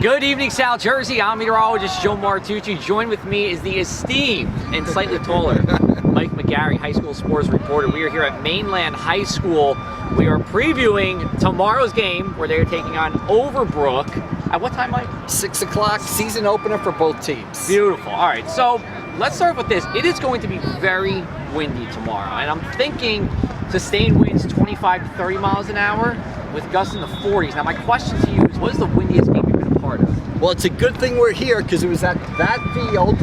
Good evening, South Jersey. I'm meteorologist Joe Martucci. Joined with me is the esteemed and slightly taller Mike McGarry, high school sports reporter. We are here at Mainland High School. We are previewing tomorrow's game where they're taking on Overbrook. At what time, Mike? 6 o'clock, season opener for both teams. Beautiful. All right, so let's start with this. It is going to be very windy tomorrow, and I'm thinking sustained winds 25 to 30 miles an hour with gusts in the 40s. Now, my question to you is, what is the windiest game you've been a part of? Well, it's a good thing we're here because it was at that field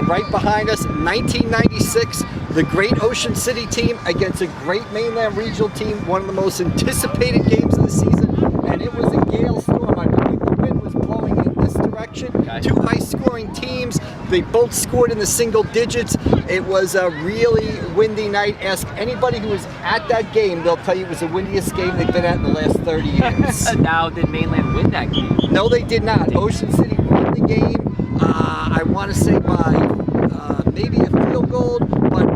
right behind us, 1996, the great Ocean City team against a great Mainland Regional team, one of the most anticipated games of the season, and it was a gale storm. I believe the wind was blowing in this direction. Okay. Two high-scoring teams. They both scored in the single digits. It was a really windy night. Ask anybody who was at that game, they'll tell you it was the windiest game they've been at in the last 30 years. Now, did Mainland win that game? No, they did not. Ocean City won the game, I want to say by maybe a field goal, but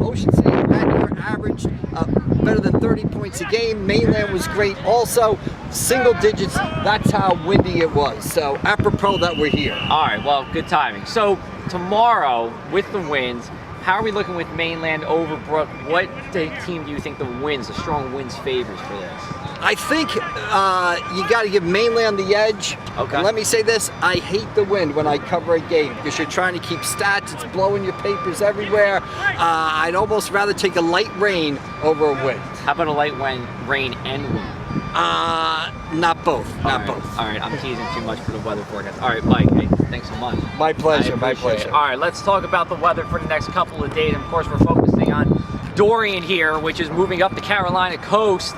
Ocean City that year averaged better than 30 points a game. Mainland was great also. Single digits, that's how windy it was. So apropos that we're here. All right, well, good timing. So tomorrow, with the winds, how are we looking with Mainland Overbrook? What team do you think the strong winds favors for this? I think you got to give Mainland the edge. Okay. And let me say this, I hate the wind when I cover a game because you're trying to keep stats, it's blowing your papers everywhere. I'd almost rather take a light rain over a wind. How about a light rain and wind? Not both, not both. All right, I'm teasing too much for the weather forecast. All right, Mike, hey, thanks so much. My pleasure, my pleasure. All right, let's talk about the weather for the next couple of days. And of course, we're focusing on Dorian here, which is moving up the Carolina coast.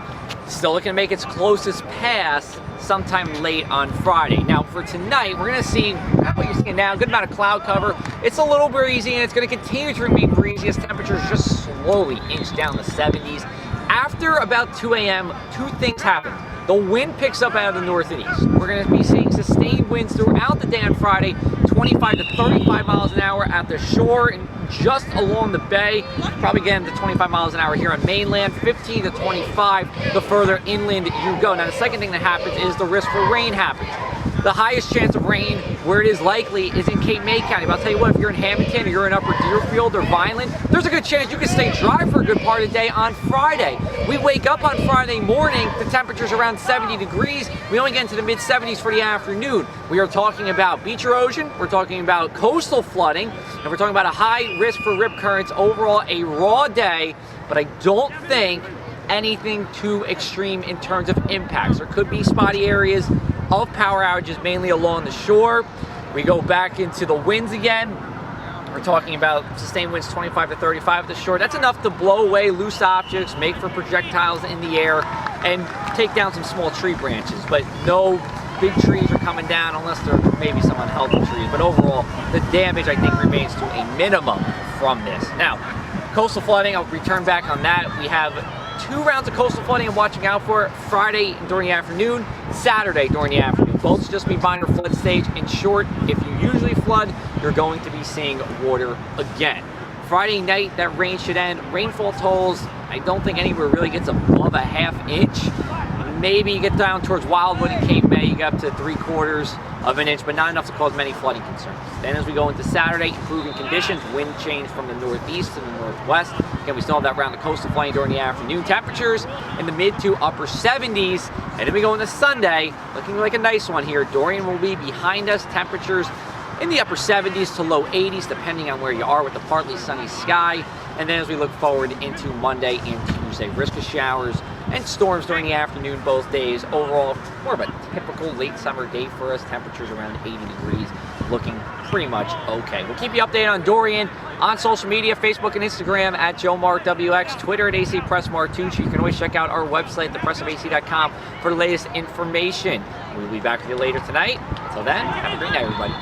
Still looking to make its closest pass sometime late on Friday. Now, for tonight, we're going to see what you're seeing now. Good amount of cloud cover. It's a little breezy, and it's going to continue to remain breezy as temperatures just slowly inch down the 70s. After about 2 a.m., two things happen. The wind picks up out of the north and east. We're going to be seeing sustained winds throughout the day on Friday, 25 to 35 miles an hour at the shore and just along the bay. Probably getting to 25 miles an hour here on mainland, 15 to 25 the further inland you go. Now, the second thing that happens is the risk for rain happens. The highest chance of rain, where it is likely, is in Cape May County. But I'll tell you what, if you're in Hamilton or you're in Upper Deerfield or Vineland, there's a good chance you can stay dry for a good part of the day on Friday. We wake up on Friday morning, the temperature's around 70 degrees. We only get into the mid-70s for the afternoon. We are talking about beach erosion, we're talking about coastal flooding, and we're talking about a high risk for rip currents. Overall, a raw day, but I don't think anything too extreme in terms of impacts. There could be spotty areas of power outages, mainly along the shore. We go back into the winds again. We're talking about sustained winds 25 to 35 at the shore. That's enough to blow away loose objects, make for projectiles in the air, and take down some small tree branches. But no big trees are coming down unless they're maybe some unhealthy trees. But overall, the damage, I think, remains to a minimum from this. Now, coastal flooding, I'll return back on that. We have 2 rounds of coastal flooding I'm watching out for. Friday during the afternoon, Saturday during the afternoon. Both just be minor flood stage. In short, if you usually flood, you're going to be seeing water again. Friday night, that rain should end. Rainfall totals, I don't think anywhere really gets above a ½ inch. Maybe you get down towards Wildwood and Cape May, you get up to 3/4 of an inch, but not enough to cause many flooding concerns. Then as we go into Saturday, improving conditions, wind change from the northeast to the northwest. Again, we still have that round of coastal flooding during the afternoon. Temperatures in the mid to upper 70s. And then we go into Sunday, looking like a nice one here. Dorian will be behind us. Temperatures in the upper 70s to low 80s, depending on where you are with the partly sunny sky. And then as we look forward into Monday and Tuesday, risk of showers and storms during the afternoon both days. Overall, more of a typical late summer day for us. Temperatures around 80 degrees, looking pretty much okay. We'll keep you updated on Dorian on social media, Facebook and Instagram at JoeMartWX, Twitter at ACPressMartucci. You can always check out our website, thepressofac.com, for the latest information. We'll be back with you later tonight. Until then, have a great night, everybody.